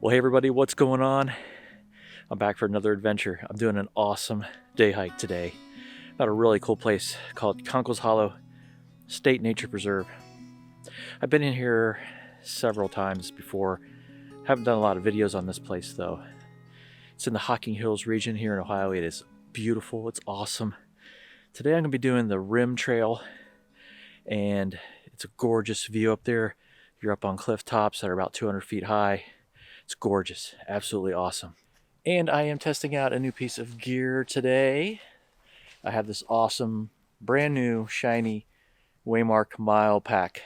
Well, hey everybody, what's going on? I'm back for another adventure. I'm doing an awesome day hike today at a really cool place called Conquest Hollow State Nature Preserve. I've been in here several times before. Haven't done a lot of videos on this place though. It's in the Hocking Hills region here in Ohio. It is beautiful. It's awesome. Today I'm going to be doing the Rim Trail, and it's a gorgeous view up there. You're up on cliff tops that are about 200 feet high. It's gorgeous, absolutely awesome. And I am testing out a new piece of gear today. I have this awesome, brand new, shiny Waymark MILE pack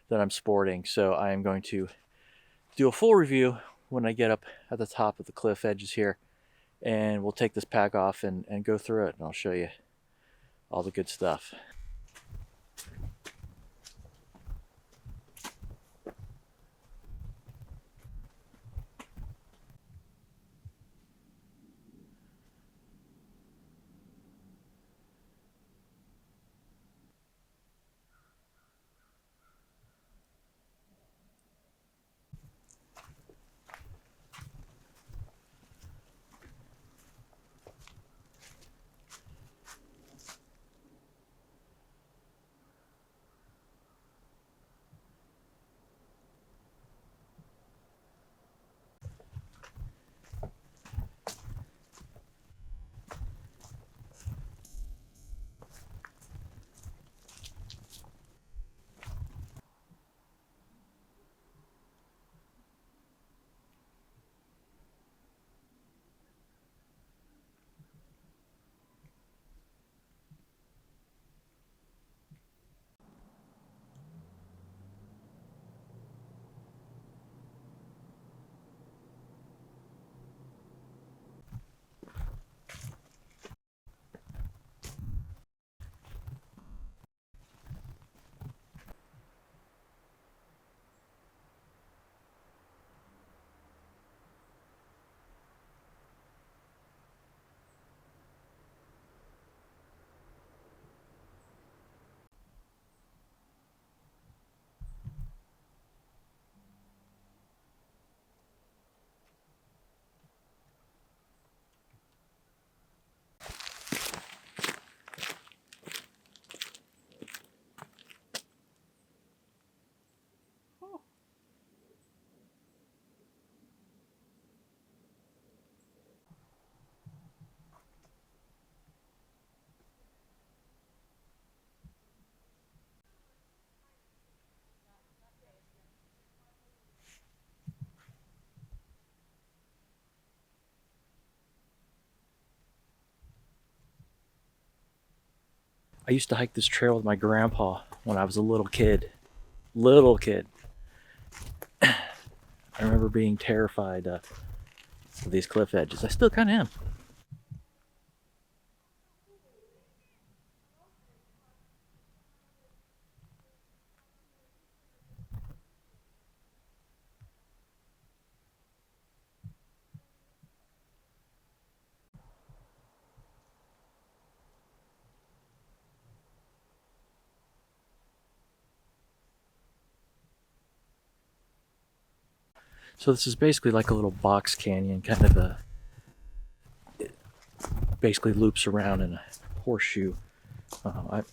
that I'm sporting. So I am going to do a full review when I get up at the top of the cliff edges here. And we'll take this pack off and go through it, and I'll show you all the good stuff. I used to hike this trail with my grandpa when I was a little kid. Little kid. I remember being terrified of these cliff edges. I still kind of am. So this is basically like a little box canyon, kind of a, it basically loops around in a horseshoe.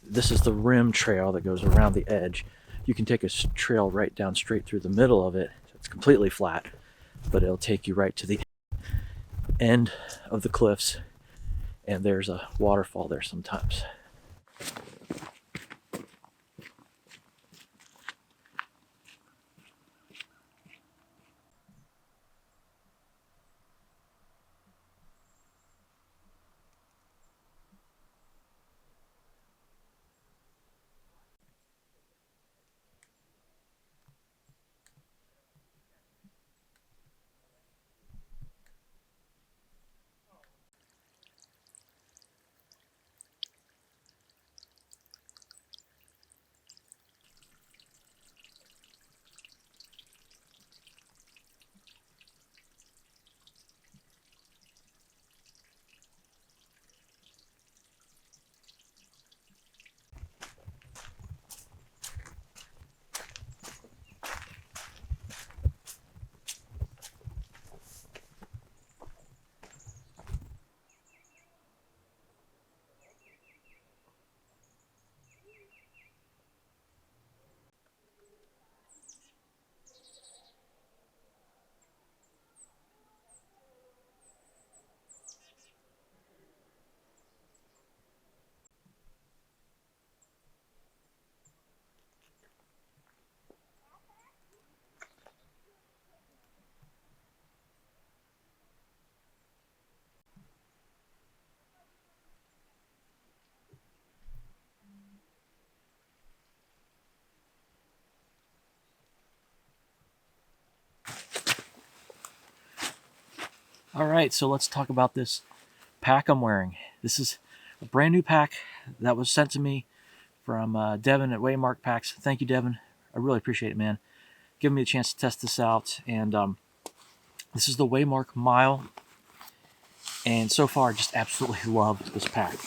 This is the rim trail that goes around the edge. You can take a trail right down straight through the middle of it. It's completely flat, but it'll take you right to the end of the cliffs, and there's a waterfall there sometimes. All right, so let's talk about this pack I'm wearing. This is a brand new pack that was sent to me from Devin at Waymark Packs. Thank you, Devin. I really appreciate it, man. Giving me a chance to test this out. And this is the Waymark MILE. And so far, I just absolutely love this pack.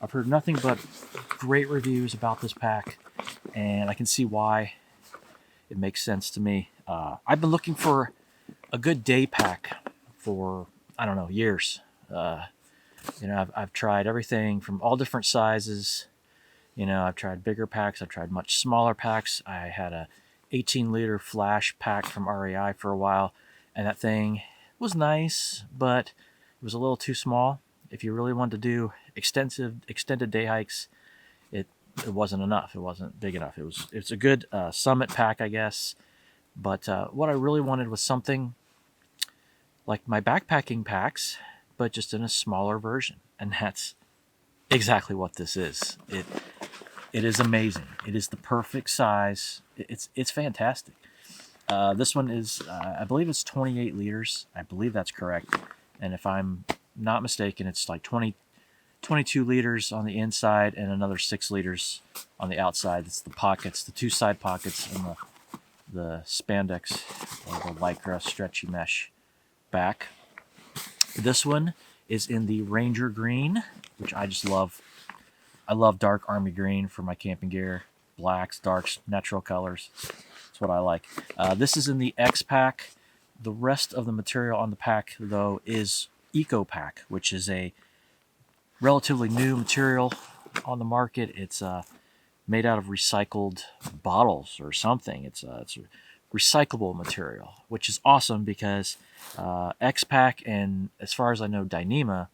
I've heard nothing but great reviews about this pack, and I can see why it makes sense to me. I've been looking for a good day pack for, I don't know, years. I've tried everything from all different sizes. I've tried bigger packs. I've tried much smaller packs. I had a 18-liter flash pack from REI for a while, and that thing was nice, but it was a little too small. If you really wanted to do extended day hikes, it wasn't enough. It wasn't big enough. It's a good summit pack, I guess. But what I really wanted was something like my backpacking packs, but just in a smaller version. And that's exactly what this is. It is amazing. It is the perfect size. It's fantastic. This one is, I believe it's 28 liters. I believe that's correct. And if I'm not mistaken, it's like 22 liters on the inside and another 6 liters on the outside. It's the pockets, the two side pockets, and the spandex or the lycra stretchy mesh back. This one is in the Ranger Green, which I just love. I love dark army green for my camping gear. Blacks, darks, natural colors. That's what I like. This is in the X pack. The rest of the material on the pack, though, is Eco Pack, which is a relatively new material on the market. It's made out of recycled bottles or something. It's a recyclable material, which is awesome because X Pack and, as far as I know, Dyneema,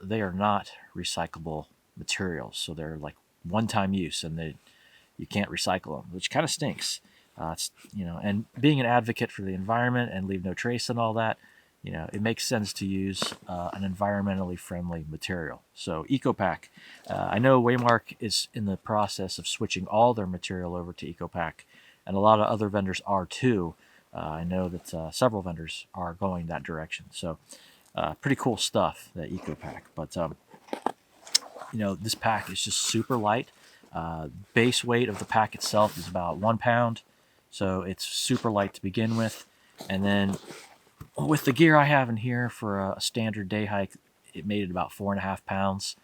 they are not recyclable materials. So they're like one-time use, and you can't recycle them, which kind of stinks. And being an advocate for the environment and leave no trace and all that, it makes sense to use an environmentally friendly material. So EcoPack, I know Waymark is in the process of switching all their material over to EcoPack, and a lot of other vendors are too. I know that several vendors are going that direction. So pretty cool stuff, that EcoPack. But this pack is just super light. Base weight of the pack itself is about 1 pound. So it's super light to begin with. And then with the gear I have in here for a standard day hike, it made it about 4.5 pounds.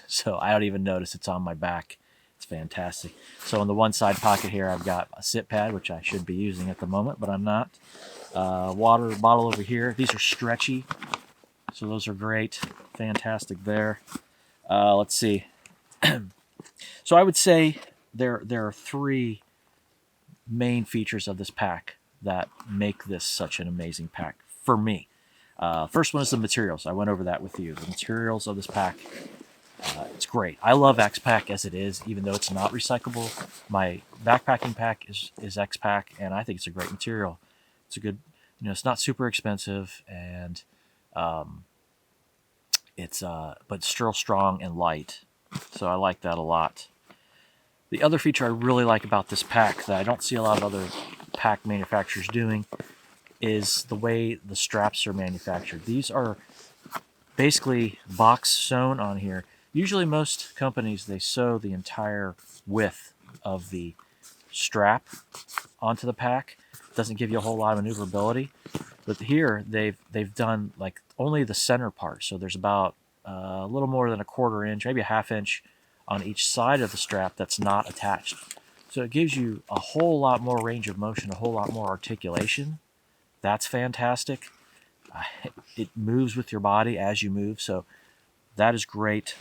So I don't even notice it's on my back. It's fantastic. So on the one side pocket here, I've got a sit pad, which I should be using at the moment, but I'm not. Water bottle over here. These are stretchy, so those are great. Fantastic there. Let's see. So I would say there are 3 main features of this pack that make this such an amazing pack for me. First one is the materials. I went over that with you. The materials of this pack, it's great. I love X-Pack as it is, even though it's not recyclable. My backpacking pack is X-Pack, and I think it's a great material. It's a good, it's not super expensive, and but still strong and light. So I like that a lot. The other feature I really like about this pack that I don't see a lot of other pack manufacturers doing is the way the straps are manufactured. These are basically box sewn on here. Usually most companies, they sew the entire width of the strap onto the pack. It doesn't give you a whole lot of maneuverability. But here they've done like only the center part. So there's about a little more than a 1/4 inch, maybe a 1/2 inch on each side of the strap that's not attached. So it gives you a whole lot more range of motion, a whole lot more articulation. That's fantastic. It moves with your body as you move, so that is great.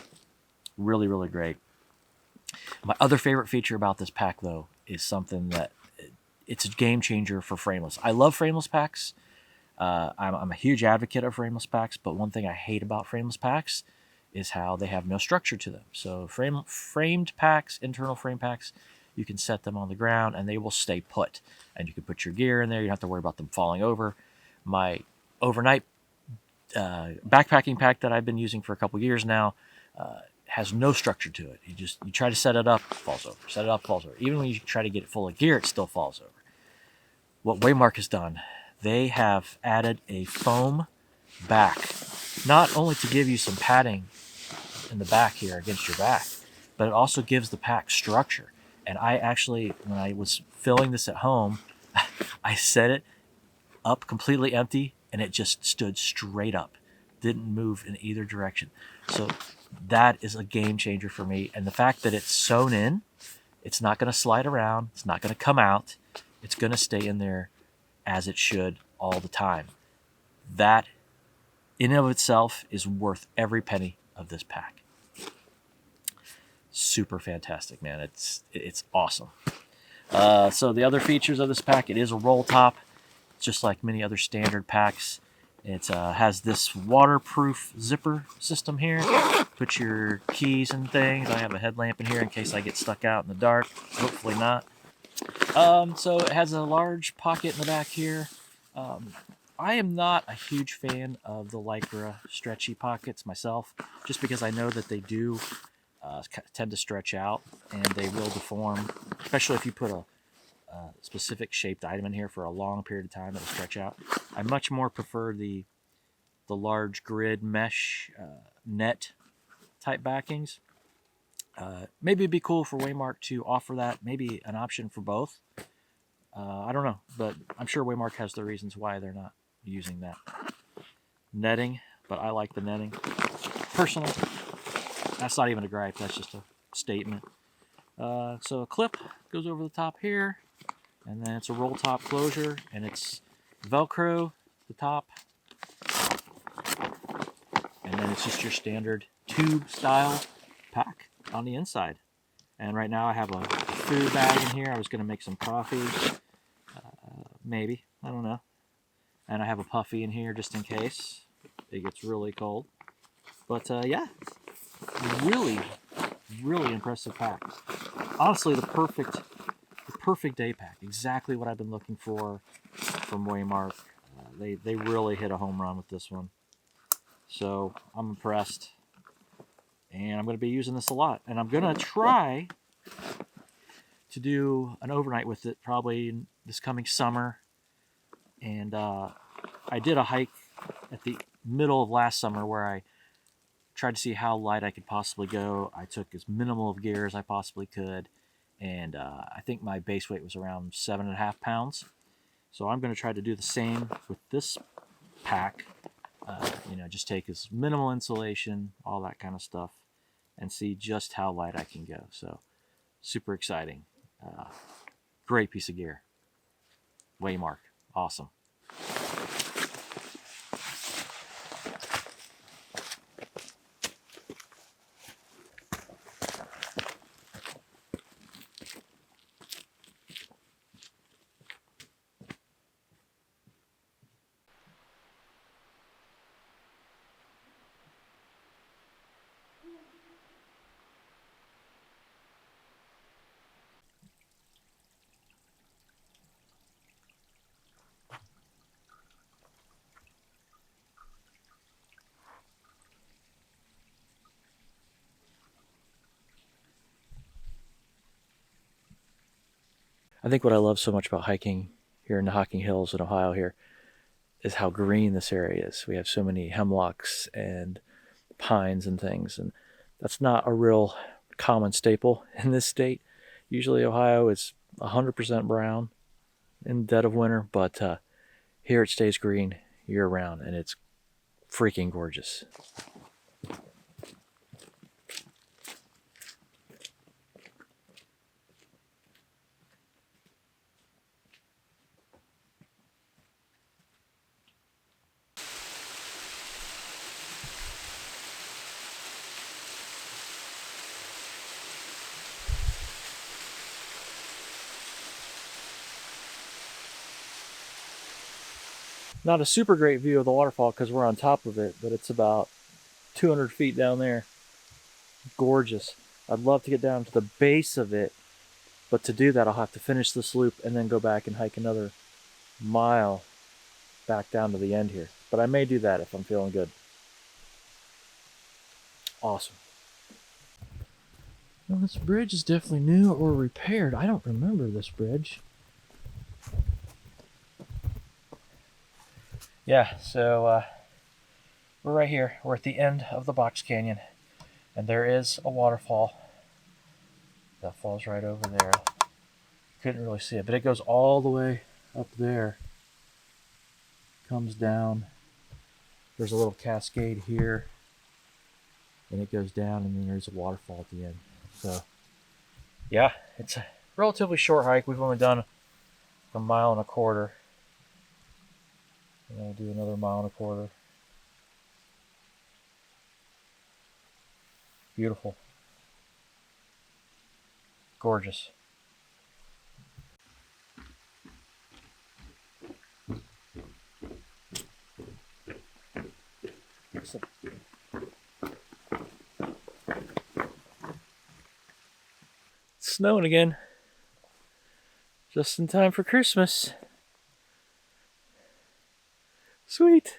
Really, really great. My other favorite feature about this pack, though, is something that it's a game changer for frameless. I love frameless packs. I'm a huge advocate of frameless packs, but one thing I hate about frameless packs is how they have no structure to them. So framed packs, internal frame packs, you can set them on the ground and they will stay put. And you can put your gear in there. You don't have to worry about them falling over. My overnight backpacking pack that I've been using for a couple years now has no structure to it. You try to set it up, it falls over. Set it up, falls over. Even when you try to get it full of gear, it still falls over. What Waymark has done, they have added a foam back, not only to give you some padding in the back here against your back, but it also gives the pack structure. And I actually, when I was filling this at home, I set it up completely empty and it just stood straight up, didn't move in either direction. So that is a game changer for me. And the fact that it's sewn in, it's not going to slide around, it's not going to come out, it's going to stay in there as it should all the time. That in and of itself is worth every penny of this pack. Super fantastic, man. It's awesome. So the other features of this pack, it is a roll top, just like many other standard packs. It has this waterproof zipper system here. Put your keys and things. I have a headlamp in here in case I get stuck out in the dark. Hopefully not. So it has a large pocket in the back here. I am not a huge fan of the Lycra stretchy pockets myself, just because I know that they do tend to stretch out and they will deform, especially if you put a specific shaped item in here for a long period of time. It'll stretch out. I much more prefer the large grid mesh net type backings. Maybe it'd be cool for Waymark to offer that, maybe an option for both. I don't know, but I'm sure Waymark has their reasons why they're not using that netting, but I like the netting personally. That's not even a gripe, that's just a statement. So a clip goes over the top here, and then it's a roll top closure, and it's Velcro the top, and then it's just your standard tube style pack on the inside. And right now I have a food bag in here. I was going to make some coffee, maybe, I don't know. And I have a puffy in here just in case it gets really cold. But yeah, really impressive pack. Honestly, the perfect day pack. Exactly what I've been looking for from Waymark. They really hit a home run with this one. So I'm impressed. And I'm going to be using this a lot. And I'm going to try to do an overnight with it probably this coming summer. And I did a hike at the middle of last summer where I tried to see how light I could possibly go. I took as minimal of gear as I possibly could. And I think my base weight was around 7.5 pounds. So I'm going to try to do the same with this pack. Just take as minimal insulation, all that kind of stuff, and see just how light I can go. So super exciting. Great piece of gear. Waymark. Awesome. I think what I love so much about hiking here in the Hocking Hills in Ohio here is how green this area is. We have so many hemlocks and pines and things, and that's not a real common staple in this state. Usually Ohio is 100% brown in the dead of winter, but here it stays green year round, and it's freaking gorgeous. Not a super great view of the waterfall because we're on top of it, but it's about 200 feet down there. Gorgeous. I'd love to get down to the base of it, but to do that I'll have to finish this loop and then go back and hike another mile back down to the end here. But I may do that if I'm feeling good. Awesome. Well, this bridge is definitely new or repaired. I don't remember this bridge. Yeah, so we're right here. We're at the end of the box canyon, and there is a waterfall that falls right over there. Couldn't really see it, but it goes all the way up there, comes down. There's a little cascade here, and it goes down, and then there's a waterfall at the end. So yeah, it's a relatively short hike. We've only done a 1.25 miles, and we'll do another 1.25 miles. Beautiful. Gorgeous. It's snowing again. Just in time for Christmas. Sweet.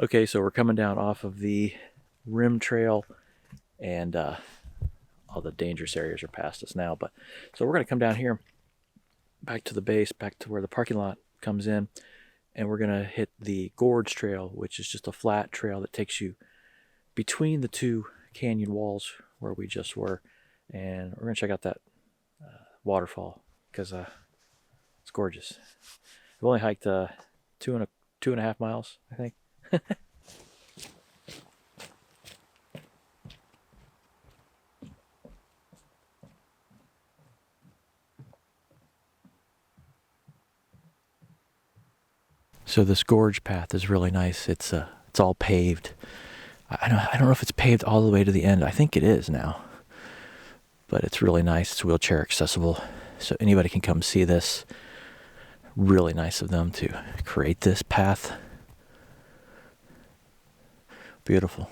Okay, so we're coming down off of the rim trail, and all the dangerous areas are past us now. But so we're going to come down here, back to the base, back to where the parking lot comes in, and we're going to hit the Gorge Trail, which is just a flat trail that takes you between the two canyon walls where we just were, and we're going to check out that waterfall because it's gorgeous. I've only hiked 2.5 miles, I think. So this gorge path is really nice. It's all paved. I don't know if it's paved all the way to the end. I think it is now. But it's really nice. It's wheelchair accessible, so anybody can come see this. Really nice of them to create this path. Beautiful.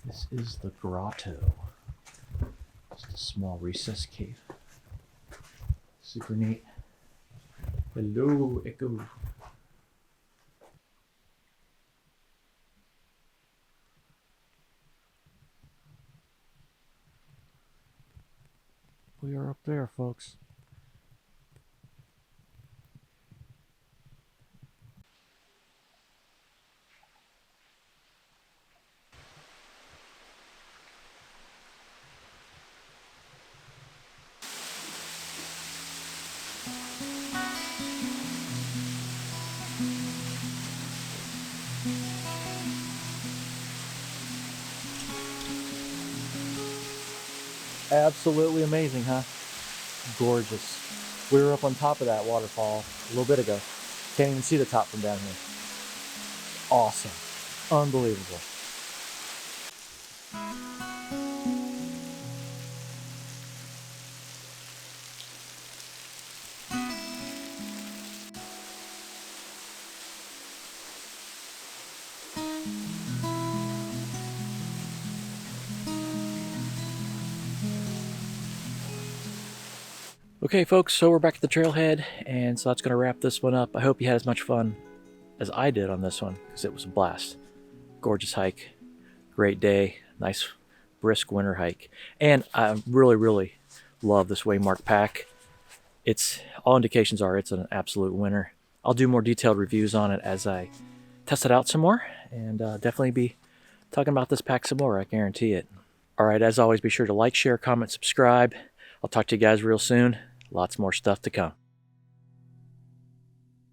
This is the grotto. Just a small recess cave. Super neat. Hello, Echo. We are up there, folks. Absolutely amazing, huh? Gorgeous. We were up on top of that waterfall a little bit ago. Can't even see the top from down here. Awesome. Unbelievable. Okay, folks, so we're back at the trailhead, and so that's going to wrap this one up. I hope you had as much fun as I did on this one, because it was a blast. Gorgeous hike, great day, nice brisk winter hike. And I really, really love this Waymark pack. It's, all indications are it's an absolute winner. I'll do more detailed reviews on it as I test it out some more, and definitely be talking about this pack some more, I guarantee it. All right, as always, be sure to like, share, comment, subscribe. I'll talk to you guys real soon. Lots more stuff to come.